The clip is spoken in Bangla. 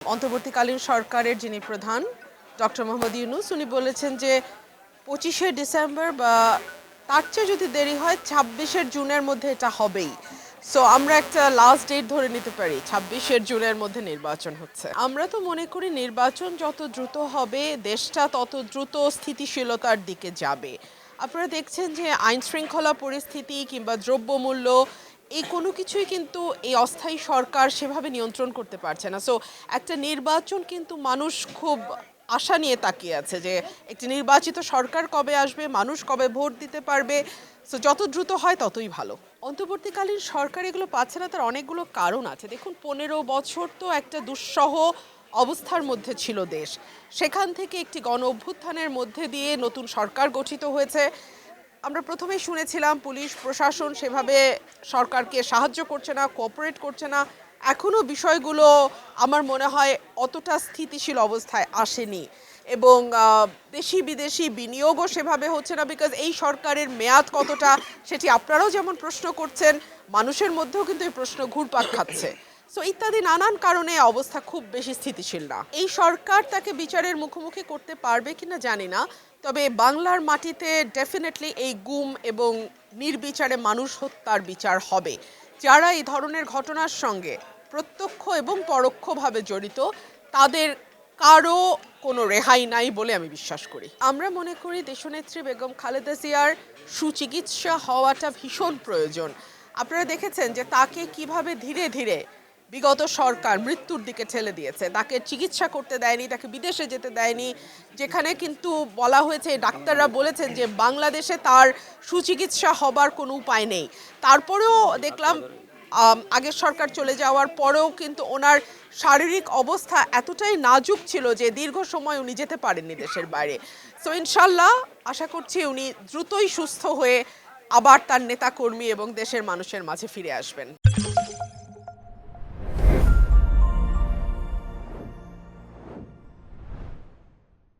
অন্তর্বর্তীকালীন সরকারের যিনি প্রধান ডক্টর মোহাম্মদ ইউনূস উনি বলেছেন যে ২৫শে ডিসেম্বর বা তার চেয়ে যদি দেরি হয় ২৬শে জুনের মধ্যে এটা হবেই। সো আমরা একটা লাস্ট ডেট ধরে নিতে পারি ২৬শে জুনের মধ্যে নির্বাচন হচ্ছে। আমরা তো মনে করি নির্বাচন যত দ্রুত হবে দেশটা তত দ্রুত স্থিতিশীলতার দিকে যাবে। আপনারা দেখছেন যে আইন শৃঙ্খলা পরিস্থিতি কিংবা দ্রব্যমূল্য এই কোনো কিছুই কিন্তু এই অস্থায়ী সরকার সেভাবে নিয়ন্ত্রণ করতে পারছে না। সো একটা নির্বাচন কিন্তু মানুষ খুব আশা নিয়ে তাকিয়ে আছে যে একটি নির্বাচিত সরকার কবে আসবে, মানুষ কবে ভোট দিতে পারবে। সো যত দ্রুত হয় ততই ভালো। অন্তর্বর্তীকালীন সরকার এগুলো পাচ্ছে না তার অনেকগুলো কারণ আছে। দেখুন ১৫ বছর তো একটা দুঃসহ অবস্থার মধ্যে ছিল দেশ। সেখান থেকে একটি গণ অভ্যুত্থানের মধ্যে দিয়ে নতুন সরকার গঠিত হয়েছে। আমরা প্রথমেই শুনেছিলাম পুলিশ প্রশাসন সেভাবে সরকারকে সাহায্য করছে না, কোঅপারেট করছে না। এখনও বিষয়গুলো আমার মনে হয় অতটা স্থিতিশীল অবস্থায় আসেনি এবং দেশি বিদেশি বিনিয়োগও সেভাবে হচ্ছে না বিকজ এই সরকারের মেয়াদ কতটা সেটি আপনারাও যেমন প্রশ্ন করছেন, মানুষের মধ্যেও কিন্তু এই প্রশ্ন ঘুরপাক খাচ্ছে। সো ইত্যাদি নানান কারণে অবস্থা খুব বেশি স্থিতিশীল না। এই সরকার তাকে বিচারের মুখোমুখি করতে পারবে কিনা জানি না, তবে বাংলার মাটিতে ডেফিনেটলি এই গুম এবং নির্বিচারে মানুষ হত্যার বিচার হবে। যারা এই ধরনের ঘটনার সঙ্গে প্রত্যক্ষ এবং পরোক্ষভাবে জড়িত তাদের কারো কোনো রেহাই নাই বলে আমি বিশ্বাস করি। আমরা মনে করি দেশনেত্রী বেগম খালেদা জিয়ার সুচিকিৎসা হওয়াটা ভীষণ প্রয়োজন। আপনারা দেখেছেন যে তাকে কিভাবে ধীরে ধীরে বিগত সরকার মৃত্যুর দিকে ঠেলে দিয়েছে, তাকে চিকিৎসা করতে দেয়নি, তাকে বিদেশে যেতে দেয়নি, যেখানে কিন্তু বলা হয়েছে ডাক্তাররা বলেছেন যে বাংলাদেশে তার সুচিকিৎসা হবার কোনো উপায় নেই। তারপরেও দেখলাম আগের সরকার চলে যাওয়ার পরেও কিন্তু ওনার শারীরিক অবস্থা এতটাই নাজুক ছিল যে দীর্ঘ সময় উনি যেতে পারেননি দেশের বাইরে। সো ইনশাল্লাহ আশা করছি উনি দ্রুতই সুস্থ হয়ে আবার তার নেতাকর্মী এবং দেশের মানুষের মাঝে ফিরে আসবেন।